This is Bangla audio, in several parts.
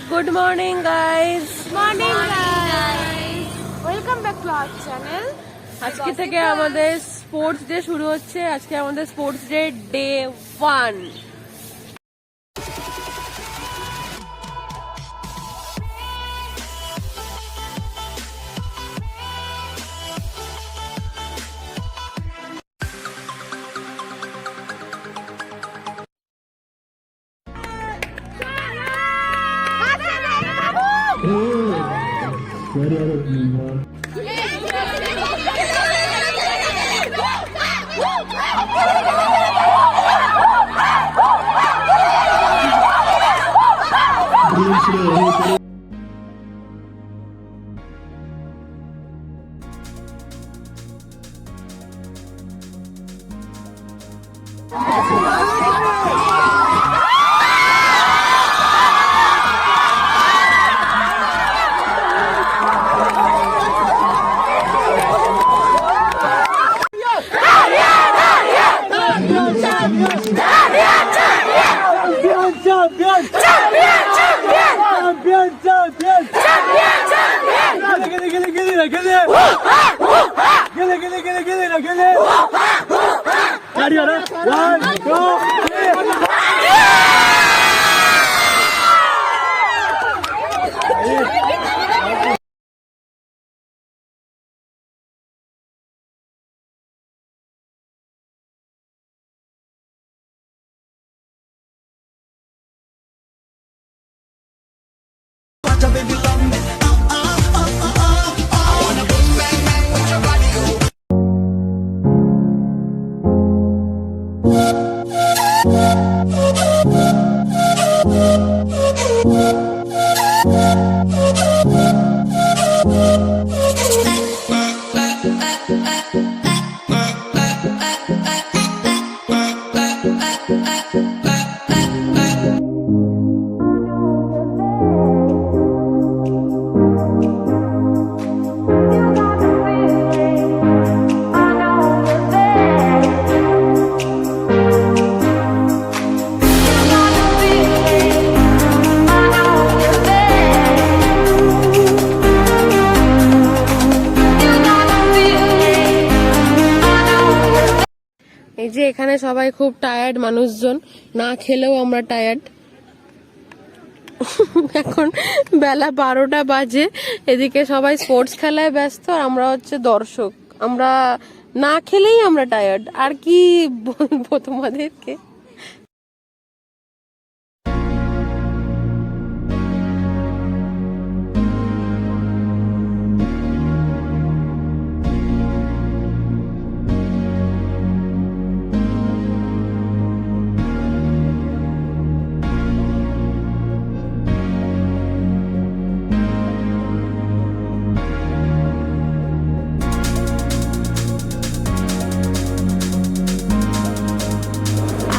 Good morning guys. Morning guys. Welcome back to our channel. আজকে থেকে আমাদের স্পোর্টস ডে শুরু হচ্ছে। আজকে আমাদের স্পোর্টস ডে 1। এই যে এখানে সবাই খুব টায়ার্ড মানুষজন, না খেলেও আমরা টায়ার্ড। এখন বেলা 12টা বাজে, এদিকে সবাই স্পোর্টস খেলায় ব্যস্ত, আর আমরা হচ্ছে দর্শক। আমরা না খেলেই আমরা টায়ার্ড, আর কি বলবো তোমাদেরকে।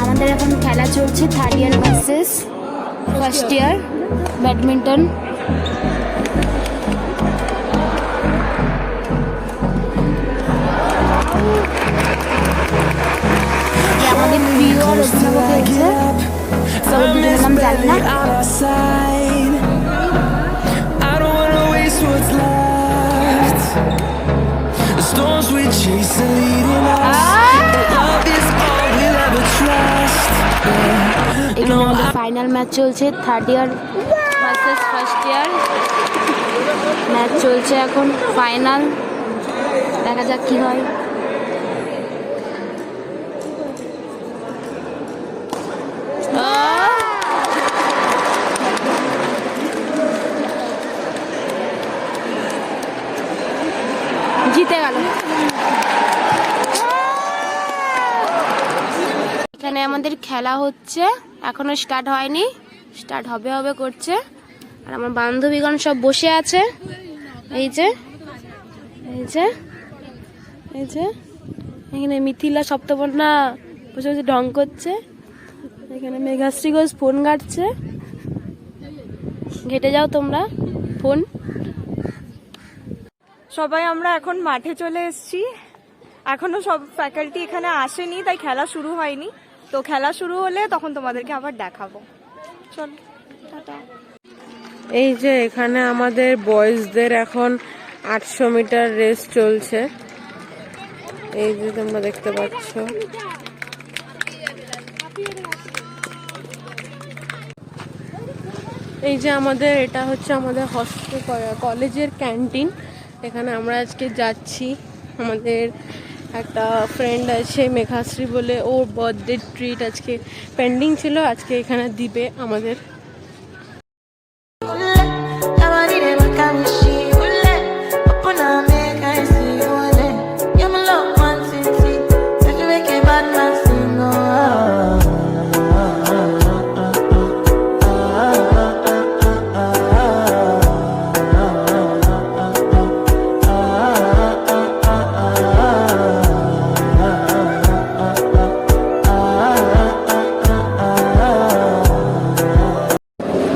আমাদের এখন খেলা চলছে third year versus first year badminton. আমাদের প্রিয় আর অভিভাবক হয়েছে, তবে দুজনের নাম জানি না। এখানে আমাদের ফাইনাল ম্যাচ চলছে, third year versus first year match চলছে এখন ফাইনাল। দেখা যাক কি হয়। জিতে গেল। এখানে আমাদের খেলা হচ্ছে, এখনো স্টার্ট হয়নি, স্টার্ট হবে হবে করছে। আর আমার বান্ধবীগণ সব বসে আছে, এই যে এই যে এই যে এখানে মিথিলা সপ্তপর্ণা বসে বসে ঢং করছে। এখানে মেঘাশ্রী ঘোষ ফোন ঘাটছে। ঘেটে যাও তোমরা ফোন। সবাই আমরা এখন মাঠে চলে এসেছি। এখনো সব ফ্যাকাল্টি এখানে আসেনি, তাই খেলা শুরু হয়নি। তো খেলা শুরু হলে তখন তোমাদেরকে আবার দেখাবো। চল টাটা। এই যে এখানে আমাদের বয়েজদের এখন 800 মিটার রেস চলছে, এই যে তোমরা দেখতে পাচ্ছ। এই যে আমাদের এটা হচ্ছে আমাদের হস্টেল কলেজের ক্যান্টিন, এখানে আমরা আজকে যাচ্ছি। আমাদের একটা ফ্রেন্ড আছে মেঘাশ্রী বলে, ওর বার্থডে ট্রিট আজকে পেন্ডিং ছিল, আজকে এখানে দিবে আমাদের।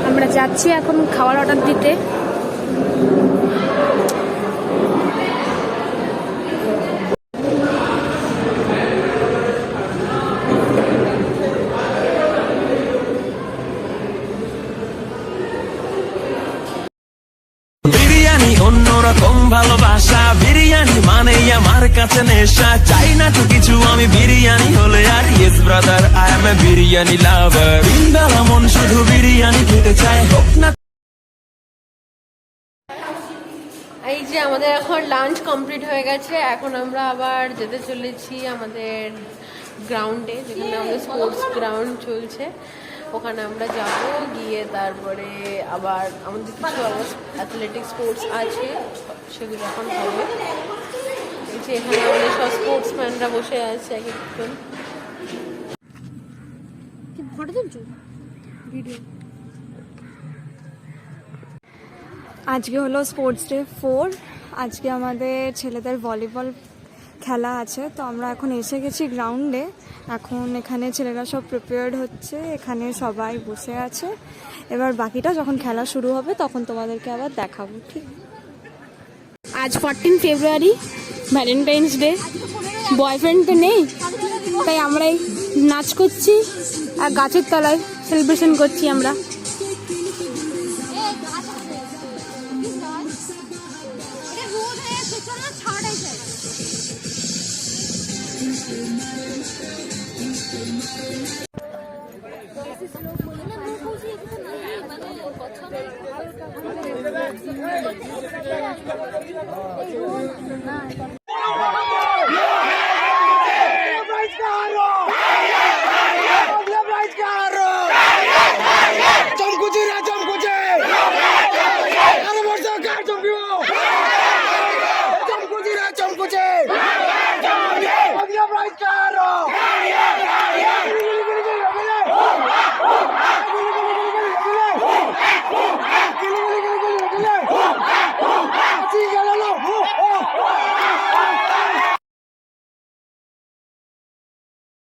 আমরা যাচ্ছি এখন খাবার অর্ডার দিতে। বিরিয়ানি অন্যরকম ভালোবাসা, বিরিয়ানি মানে আমার কাছে নেশা, চাই না তো কিছু আমি বিরিয়ানি হলে আর, yes brother I M A biryani লাভার, বিন্দালা মন শুধু বিরিয়ানি খেতে চায়, হোক না। এই যে আমাদের এখন লাঞ্চ কমপ্লিট হয়ে গেছে, এখন আমরা আবার যেতে চলেছি আমাদের গ্রাউন্ডে, যেখানে আমাদের স্পোর্টস গ্রাউন্ড চলছে, ওখানে আমরা যাব, গিয়ে তারপরে আবার আমাদের কিছু অ্যাথলেটিক স্পোর্টস আছে সেগুলো এখন হবে। এই যে এখানে আমাদের সব স্পোর্টসম্যানরা বসে আছে এক একজন। আজকে হলো স্পোর্টস ডে 4। আজকে আমাদের ছেলেদের ভলিবল খেলা আছে, তো আমরা এখন এসে গেছি গ্রাউন্ডে। এখন এখানে ছেলেরা সব প্রিপেয়ার্ড হচ্ছে, এখানে সবাই বসে আছে। এবার বাকিটা যখন খেলা শুরু হবে তখন তোমাদেরকে আবার দেখাবো, ঠিক? আজ 14 ফেব্রুয়ারি, ভ্যালেন্টাইন্স ডে। বয়ফ্রেন্ড তো নেই, তাই আমরাই নাচ করছি আর গাছের তলায় সেলিব্রেশন করছি আমরা। চমকুচি